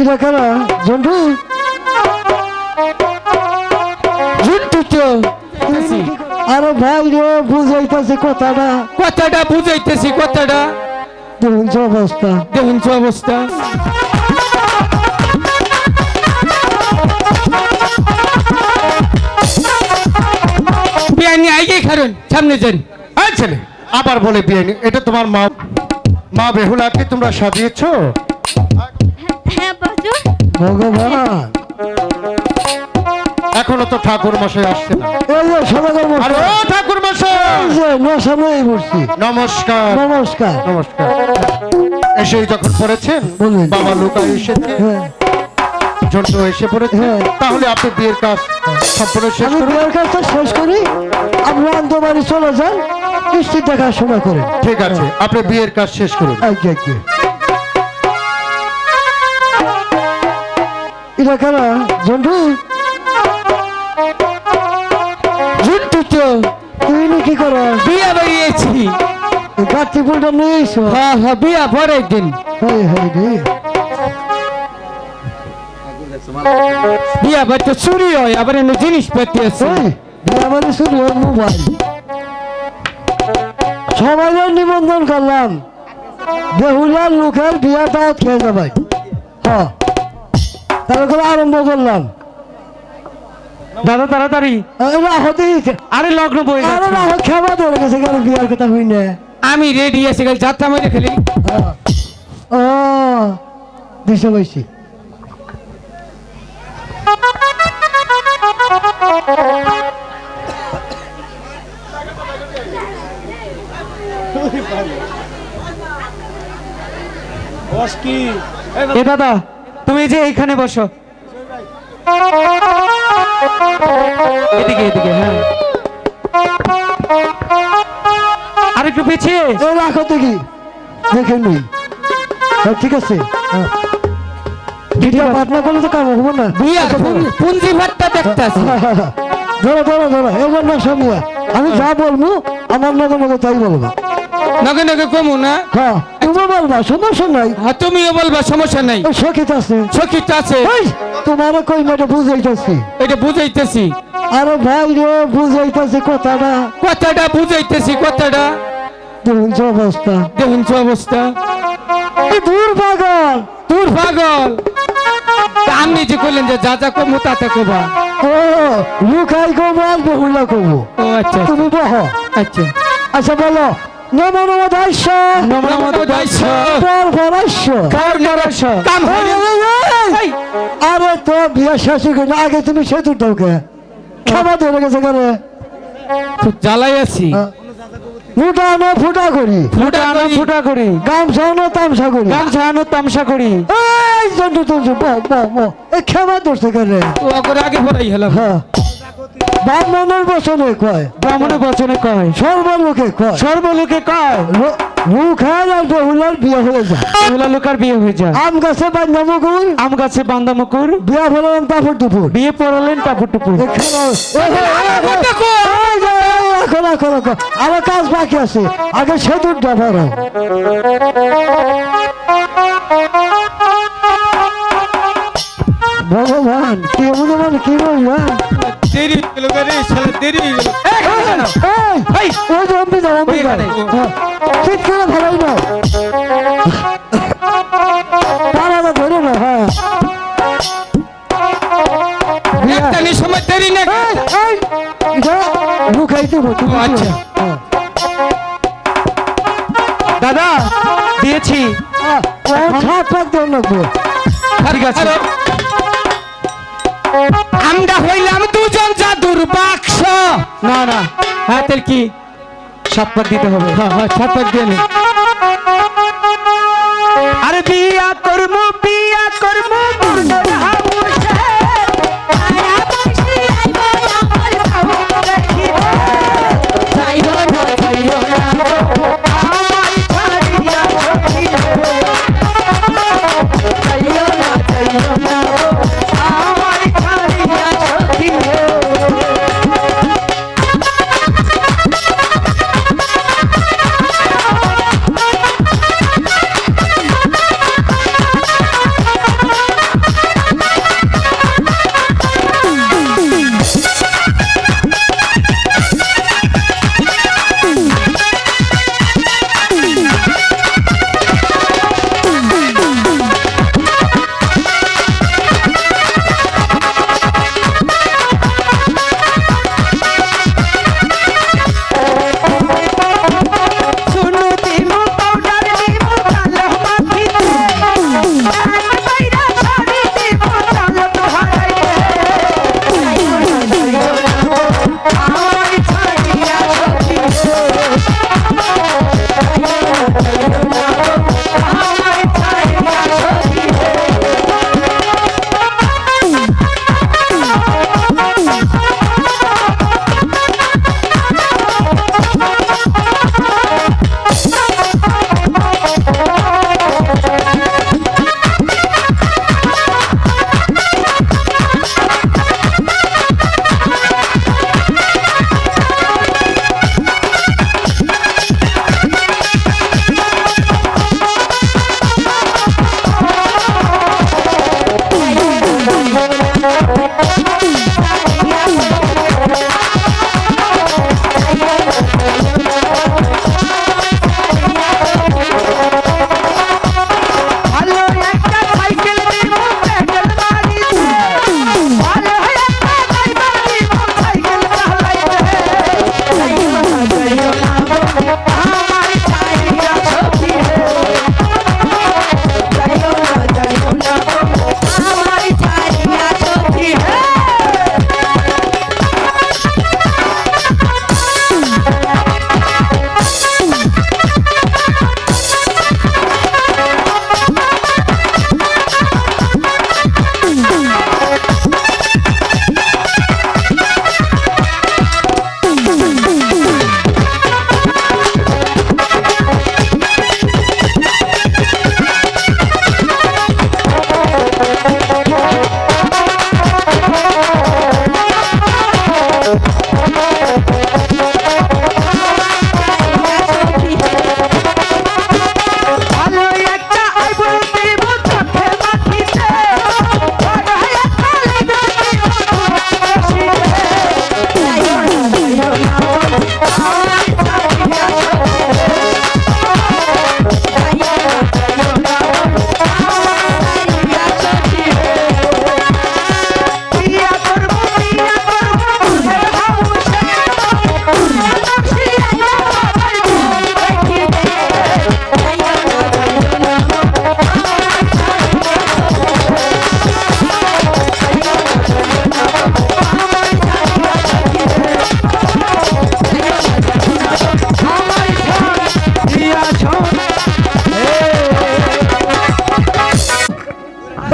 এটা কারা জন্টু জন্টু তো আরে ভাই রে বুঝাইতেছে কথাটা কথাটা বুঝাইতেছি কথাটা দেখুন যে অবস্থা দেখুন যে অবস্থা বিয়ানি আইগে খারুন সামনে যান আচ্ছা আবার বলে বিয়ানি এটা তোমার মা মা বেহুলাকে তোমরা সাজিয়েছো হ্যাঁ বাজু ভগবান এখনো তো ঠাকুর মশাই আসছে না এই যে সমাজের আরে ও ঠাকুর মশাই মশাই বসছি নমস্কার নমস্কার নমস্কার এসেই যখন পড়েছেন বলুন। বাবা লুকা এসেছে হ্যাঁ জন্টু এসে পড়েছে হ্যাঁ। তাহলে আপনি বিয়ের কাজ সম্পূর্ণ শেষ আমি করুন বিয়ের কাজটা শেষ করি আপনি আন্তবাড়ি চলে যান কিস্তি দেখার সময় করেন ঠিক আছে আপনি বিয়ের কাজ শেষ করুন আজ্ঞা আজ্ঞা এটা কারা জন্টু জন্টু তো তুই নি কি করো বিয়া বাড়িয়েছি গাছি ফুলটা নিয়ে এসো হ্যাঁ হ্যাঁ বিয়া পরের দিন হ্যাঁ হ্যাঁ রে বিয়া বাড়িতে চুরি হয় আবার এনে জিনিসপাতি আছে আমার শুরু মোবাইল সবাই নিমন্ত্রণ করলাম বেহুলার লোকের বিয়া দাওয়াত খেয়ে যাবে হ্যাঁ তারপরে আরম্ভ করলাম দাদা তাড়াতাড়ি হতে আরে লগ্ন বই আরে না খেবা ধরে গেছে কেন বিয়ার কথা হই না আমি রেডি আছি গেল যাত্রা মেরে খেলি ও দিশে বৈশি এ দাদা তুমি যে এইখানে বসো এদিকে এদিকে হ্যাঁ আর একটু পিছিয়ে এই রাখো দেখি দেখে নিই ঠিক আছে ভিডিও পার্টনার করলে তো কাম হবে না বিয়া পুঞ্জি ভাতটা দেখতেছি ধরো ধরো ধরো এবার না সময় আমি যা বলবো আমার নগে নগে তাই বলবা নগে নগে কমু না হ্যাঁ তুমি বলবা সমস্যা নাই হ্যাঁ তুমিও বলবা সমস্যা নাই সখিত আছে সখিত আছে তোমার কই মেয়েটা বুঝাইতেছি এটা বুঝাইতেছি আরে ভাই রে বুঝাইতেছি কথাটা কথাটা বুঝাইতেছি কথাটা দেখুন যে অবস্থা দেখুন যে অবস্থা দূর পাগল তোর পাগল আপনি যে কইলেন যে যা যা কমু তাতে কবা ও লুকাই কমো আর বহুলা কমো ও আচ্ছা তুমি বহ আচ্ছা আচ্ছা বলো নম নম দাস্য নমো দাইছ পর পরাস্য কার নরস কাম হইল এই, আরে তো বিয়ে শেষ করে আগে তুমি সেতু ঢোকে খাবার ধরে গেছে কেন খুব জ্বালাই আছি ফুটা না ফুটা করি ফুটা না ফুটা করি গামছা না তামসা করি গান ছাড়ানো তামসা করি এই জন্য তুমি এই খেমা ধরছে কেন ও করে আগে পড়াই হলাম হ্যাঁ ব্রাহ্মণের বচনে কয় ব্রাহ্মণের বচনে কয় সর্বলোকে কয় সর্বলোকে কয় মুখার আর বেহুলার বিয়ে হয়ে যায় এগুলা লোকার বিয়ে হয়ে যায় আম গাছে বান্ধা মুকুর আম গাছে বান্দা মুকুর বিয়া ফেলাম তারপর দুপুর বিয়ে পড়ালেন টাপুর টুপুর আমার কাজ বাকি আছে আগে সেতুর ডাবার ভগবান কি ভগবান কি বলবা দেরি হয়ে গেল রে শালা দেরি হয়ে গেল ওই যে অম্বি যাও অম্বি যাও শীত করে ভালোই না তারা ধরে না হ্যাঁ একটা নি সময় দেরি না লুকাইতে হতো আচ্ছা। দাদা দিয়েছি ছাপ পাক দেন লাগবে ঠিক আছে আমরা হইলাম দুজন জাদুর বাক্স না না হাতের কি সাত পাক দিতে হবে হ্যাঁ হ্যাঁ সাত পাক দিয়ে নে। আরে বিয়া করমু মনের হাউসে আয়া বাসি আইবো আমার বাবু দেখিবে যাইবো না যাইবো না আমার ছাড়িয়া সখিরে যাইবো না যাইবো না আমার ছাড়িয়া সখিরে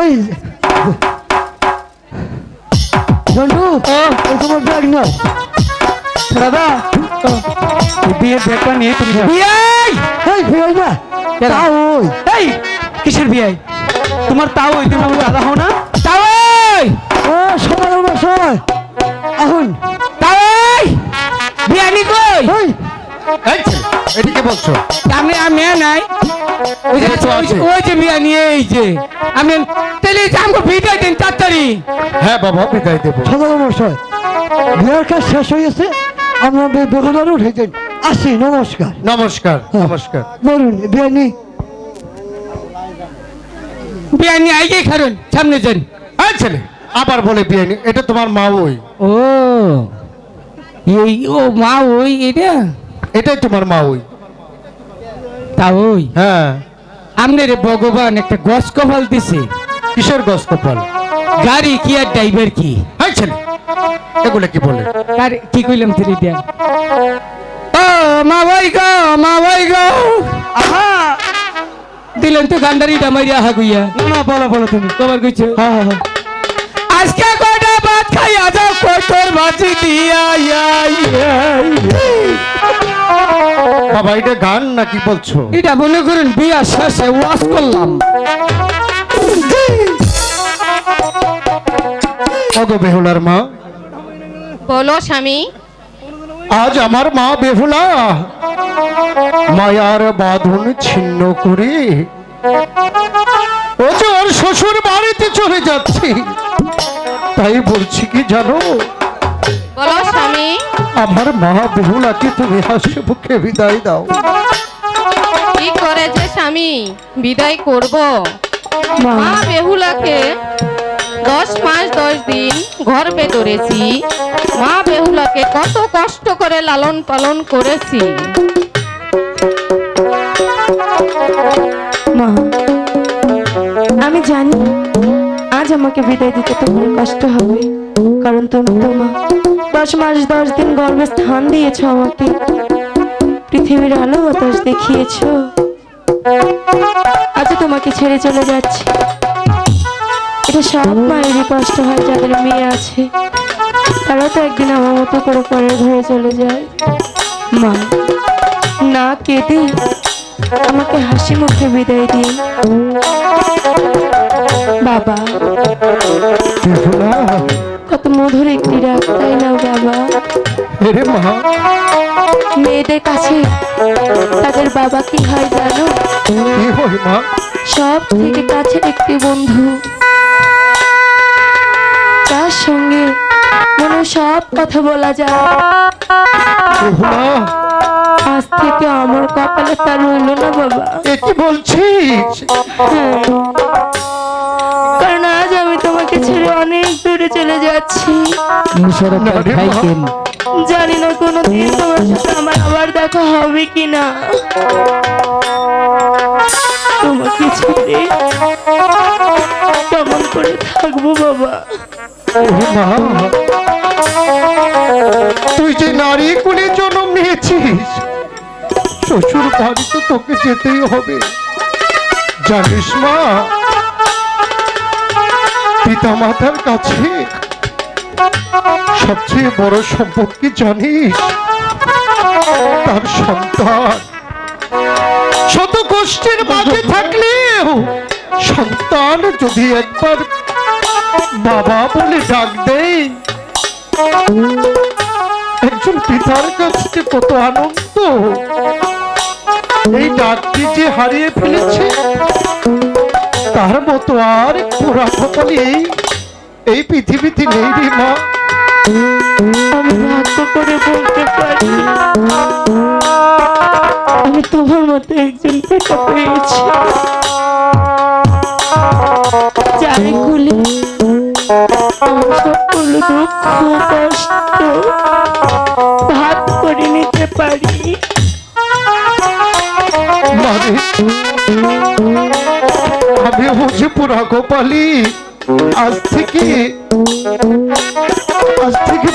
এই জন্টু এই তোমার ব্যাগ নাও দাদা এই বিয়ের ব্যাগটা নিয়ে তুমি যাও। বিয়ে এই ফিরে না কেন? তা ওই এই কিসের বিয়ে তোমার তাও ওই তুমি আমার দাদা হও না তাও ওই ও সকালের সময় এখন বিয়ে নি কই এই এই ছেলে, এদিকে বলছো আমি আমি নাই ওই যে এই তো আছে। ওই যে বিয়ে নিয়ে এই যে আমি তাহলে আমাকে বিদায় দিন তাড়াতাড়ি হ্যাঁ বাবা বিদায় দেবো সকালের সময় বিয়ের কাজ শেষ হয়ে গেছে আমরা বেগুনারও উঠেছেন আসি নমস্কার নমস্কার নমস্কার বলুন বিয়ে নি বিয়ে নিয়ে আইগে খারুন সামনে যান এই ছেলে আবার বলে বিয়ে নি এটা তোমার মা ওই ও এই ও মা ওই এটা এটাই তোমার মা ওই তা ওই হ্যাঁ আমনের ভগবান একটা গস কপাল দিছে কিসের গস কপাল গাড়ি কি আর ড্রাইভার কি এই ছেলে এগুলো কি বলে আর কি কইলাম তুই দেন ও মা ভাই গো মা ভাই গো আহা দিলেন তো গান্ডারিটা মারিয়া আহা গুইয়া না বলো বলো তুমি তোমার কইছো হ্যাঁ হ্যাঁ হ্যাঁ আজকে কয়টা ভাত খাইয়া যাও কতর ভাজি দিয়া বাবা এটা গান নাকি বলছো এটা মনে করেন বিয়া শেষে ওয়াজ করলাম ওগো বেহুলার মা বলো স্বামী আজ আমার মা বেহুলা মায়ার বাঁধন ছিন্ন করে ও যে ওর শ্বশুর বাড়িতে চলে যাচ্ছে তাই বলছি কি জানো বলো স্বামী আমার মা বেহুলাকে তুমি হাসি মুখে বিদায় দাও কি করে যে স্বামী বিদায় করব মা বেহুলাকে 10 মাস 10 দিন গর্ভে ধরেছি মা বেহুলাকে কত কষ্ট করে লালন পালন করেছি মা আমি জানি আজ আমাকে বিদায় দিতে তোমার কষ্ট হবে কারণ তুমি তো মা 10 মাস 10 দিন গর্ভে স্থান দিয়েছো আমাকে পৃথিবীর আলো বাতাস দেখিয়েছো আজ তোমাকে ছেড়ে চলে যাচ্ছি এটা সব মায়েরই কষ্ট হয় যাদের মেয়ে আছে তারা তো একদিন আমার মতো করে পরের ঘরে চলে যায় মা না কেঁদে আমাকে হাসি মুখে বিদায় দিন বাবা বেহুলা কত মধুর একটি ডাক তাই না বাবা এরে মা মেয়েদের কাছে তাদের বাবা কি হয় জানো কি হয় মা সব থেকে কাছের একটি বন্ধু তার সঙ্গে মনে সব কথা বলা যায় বেহুলা আজ থেকে আমার কপালে তা রইল না বাবা এ কি বলছিস হ্যাঁ। কারণ আজ আমি তোমাকে ছেড়ে অনেক দূরে চলে যাচ্ছি না রে মা। খাইতেন জানি না কোনোদিন তোমার সাথে আমার আবার দেখা হবে কিনা তোমাকে ছেড়ে কেমন করে থাকবো বাবা ওরে মা তুই যে নারী কুলে জন্ম নিয়েছিস শ্বশুর বাড়ি তো তোকে যেতেই হবে জানিস মা পিতা মাতার কাছে সবচেয়ে বড় সম্পদ কি জানিস তার সন্তান শত কষ্টের মাঝে থাকলেও সন্তান যদি একবার বাবা বলে ডাক দেয় একজন পিতার কাছে যে কত আনন্দ এই ডাকটি যে হারিয়ে ফেলেছে তার মতো আর পুরা কপালে এই পৃথিবীতে নেই রে মা আমি ভাগ্য করে বলতে পারি আমি তোমার মতো একজন পিতা পেয়েছি যাই গুলি আমার সকল দুঃখ কষ্ট ভাগ করে নিতে পারি মানে আমি বুঝি পুরা কপালি আজ থেকে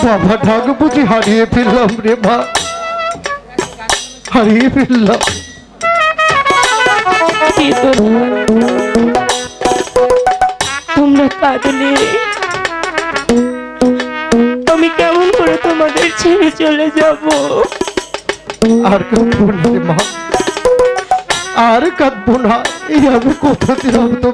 বাবা ঢাক বুঝি হারিয়ে ফেললাম রে মা হারিয়ে ফেললাম কি করব? তোমরা কাঁদলে, আমি কেমন করে তোমাদের ছেড়ে চলে যাব? আর কাঁদবো না রে মা, আর কাঁদবো না। এই আমি কোথা দিলাম তো